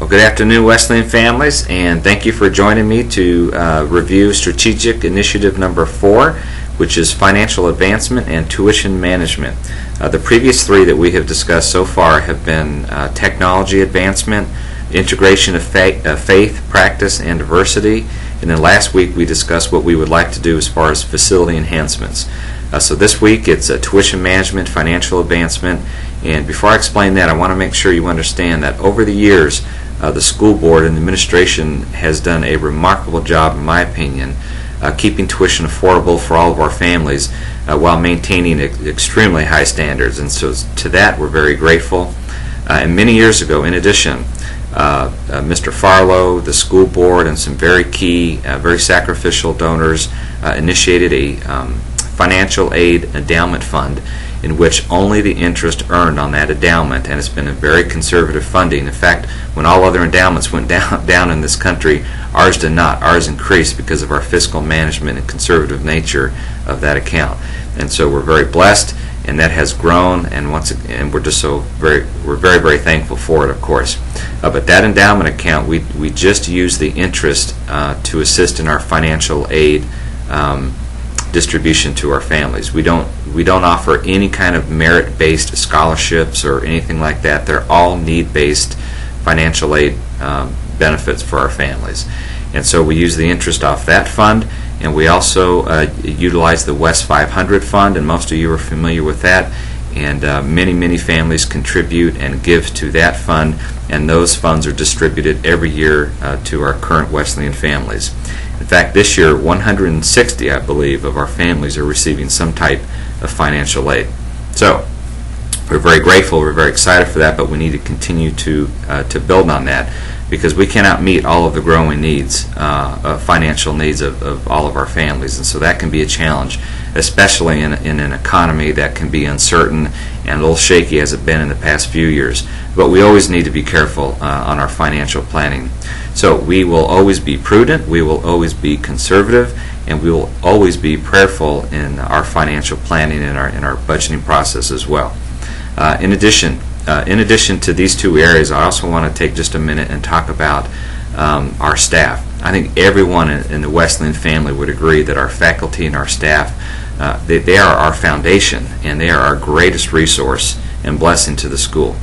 Well, good afternoon, Wesleyan families, and thank you for joining me to review Strategic Initiative number 4, which is Financial Advancement and Tuition Management. The previous three that we have discussed so far have been Technology Advancement, Integration of Faith, Practice, and Diversity, and then last week we discussed what we would like to do as far as facility enhancements. So this week it's Tuition Management, Financial Advancement, and before I explain that, I want to make sure you understand that over the years the school board and the administration has done a remarkable job, in my opinion, keeping tuition affordable for all of our families while maintaining extremely high standards. And so to that we're very grateful. And many years ago, in addition, Mr. Farlow, the school board, and some very key, very sacrificial donors initiated a financial aid endowment fund in which only the interest earned on that endowment, and it's been a very conservative funding. In fact, when all other endowments went down in this country, ours did not. Ours increased because of our fiscal management and conservative nature of that account. And so we're very blessed, and that has grown, and we're just very, very thankful for it, of course. But that endowment account, we just use the interest to assist in our financial aid distribution to our families. We don't offer any kind of merit-based scholarships or anything like that. They're all need-based financial aid benefits for our families. And so we use the interest off that fund, and we also utilize the West 500 fund, and most of you are familiar with that. And many families contribute and give to that fund, and those funds are distributed every year to our current Wesleyan families. In fact, this year 160, I believe, of our families are receiving some type of financial aid. So we're very grateful, we're very excited for that, but we need to continue to build on that, because we cannot meet all of the growing needs, financial needs of all of our families, and so that can be a challenge, especially in an economy that can be uncertain and a little shaky as it's been in the past few years. But we always need to be careful on our financial planning. So we will always be prudent, we will always be conservative, and we will always be prayerful in our financial planning and in our budgeting process as well. In addition to these two areas, I also want to take just a minute and talk about our staff. I think everyone in the Wesleyan family would agree that our faculty and our staff, they are our foundation, and they are our greatest resource and blessing to the school.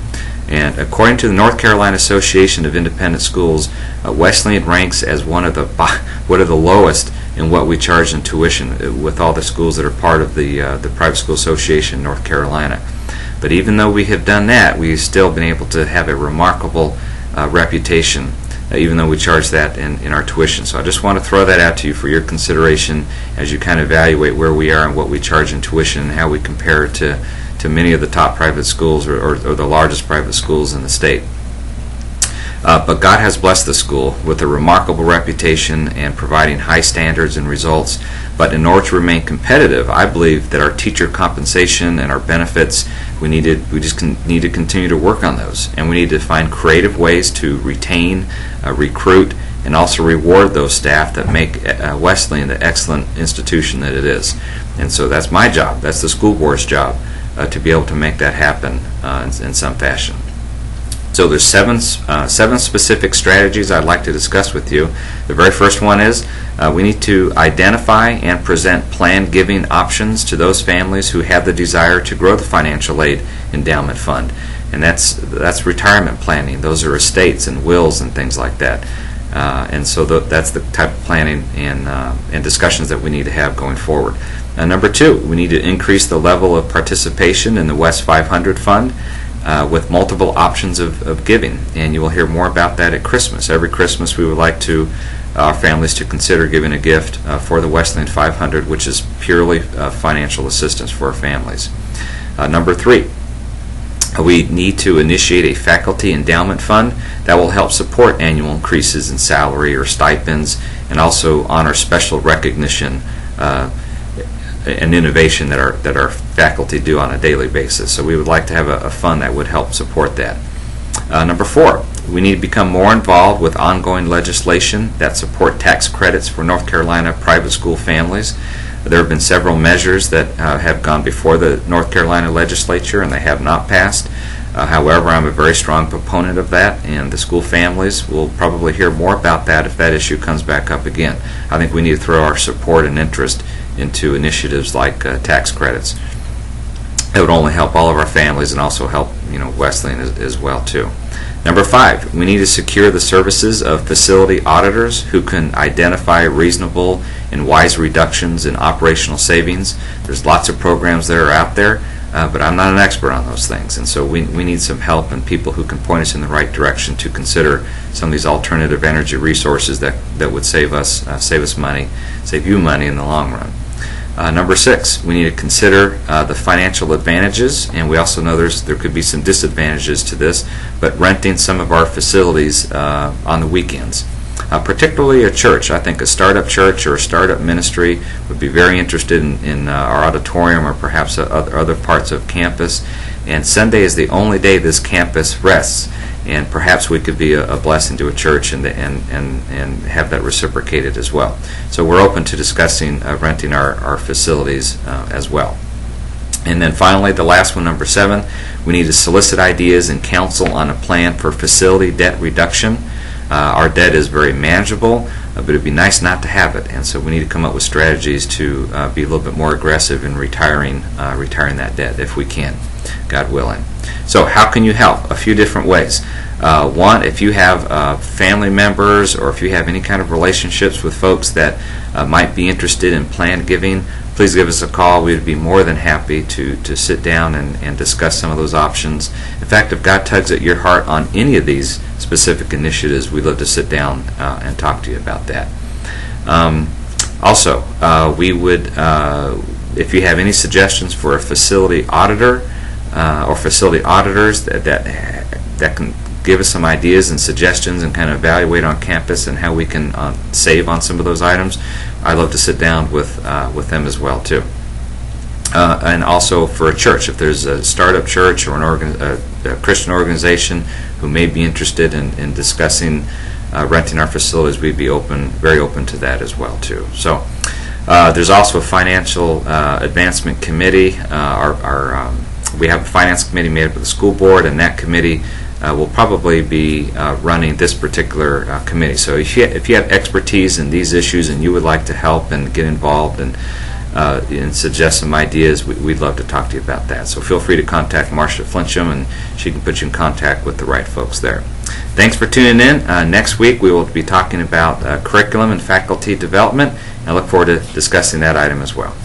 And according to the North Carolina Association of Independent Schools, Wesleyan ranks as one of the lowest in what we charge in tuition with all the schools that are part of the Private School Association in North Carolina. But even though we have done that, we've still been able to have a remarkable reputation, even though we charge that in our tuition. So I just want to throw that out to you for your consideration as you kind of evaluate where we are and what we charge in tuition and how we compare it to many of the top private schools or the largest private schools in the state. But God has blessed the school with a remarkable reputation and providing high standards and results. But in order to remain competitive, I believe that our teacher compensation and our benefits, we just need to continue to work on those. And we need to find creative ways to retain, recruit, and also reward those staff that make Wesleyan the excellent institution that it is. And so that's my job, that's the school board's job, to be able to make that happen in some fashion. So there's seven specific strategies I'd like to discuss with you. The very first one is we need to identify and present planned giving options to those families who have the desire to grow the financial aid endowment fund. And that's retirement planning. Those are estates and wills and things like that. And so that's the type of planning and discussions that we need to have going forward. Number two, we need to increase the level of participation in the West 500 fund with multiple options of giving, and you will hear more about that at Christmas. Every Christmas we would like our families to consider giving a gift for the Wesleyan 500, which is purely financial assistance for our families. Number three, we need to initiate a faculty endowment fund that will help support annual increases in salary or stipends, and also honor special recognition and innovation that our faculty do on a daily basis. So we would like to have a fund that would help support that. Number four, we need to become more involved with ongoing legislation that support tax credits for North Carolina private school families. There have been several measures that have gone before the North Carolina legislature and they have not passed. However, I'm a very strong proponent of that, and the school families will probably hear more about that if that issue comes back up again. I think we need to throw our support and interest into initiatives like tax credits. It would only help all of our families and also help Wesleyan as well too. Number 5, we need to secure the services of facility auditors who can identify reasonable and wise reductions in operational savings. There's lots of programs that are out there, but I'm not an expert on those things, and so we need some help and people who can point us in the right direction to consider some of these alternative energy resources that would save us money, save you money in the long run. Number 6, we need to consider the financial advantages, and we also know there could be some disadvantages to this, but renting some of our facilities on the weekends. Particularly a church. I think a startup church or a startup ministry would be very interested in our auditorium or perhaps other parts of campus, and Sunday is the only day this campus rests, and perhaps we could be a blessing to a church and have that reciprocated as well. So we're open to discussing renting our facilities as well. And then finally, the last one, number 7, we need to solicit ideas and counsel on a plan for facility debt reduction. Our debt is very manageable, but it would be nice not to have it, and so we need to come up with strategies to be a little bit more aggressive in retiring that debt if we can, God willing. So how can you help? A few different ways. One, if you have family members or if you have any kind of relationships with folks that might be interested in planned giving, please give us a call. We would be more than happy to sit down and discuss some of those options. In fact, if God tugs at your heart on any of these specific initiatives, we'd love to sit down and talk to you about that. Also, we would, if you have any suggestions for a facility auditor or facility auditors that can give us some ideas and suggestions and kind of evaluate on campus and how we can save on some of those items, I'd love to sit down with them as well too. And also for a church, if there's a startup church or a Christian organization who may be interested in discussing renting our facilities, we'd be very open to that as well too. So there's also a financial advancement committee. We have a finance committee made up of the school board, and that committee will probably be running this particular committee. So if you have expertise in these issues and you would like to help and get involved and suggest some ideas, we'd love to talk to you about that. So feel free to contact Marcia Flincham, and she can put you in contact with the right folks there. Thanks for tuning in. Next week we will be talking about curriculum and faculty development, and I look forward to discussing that item as well.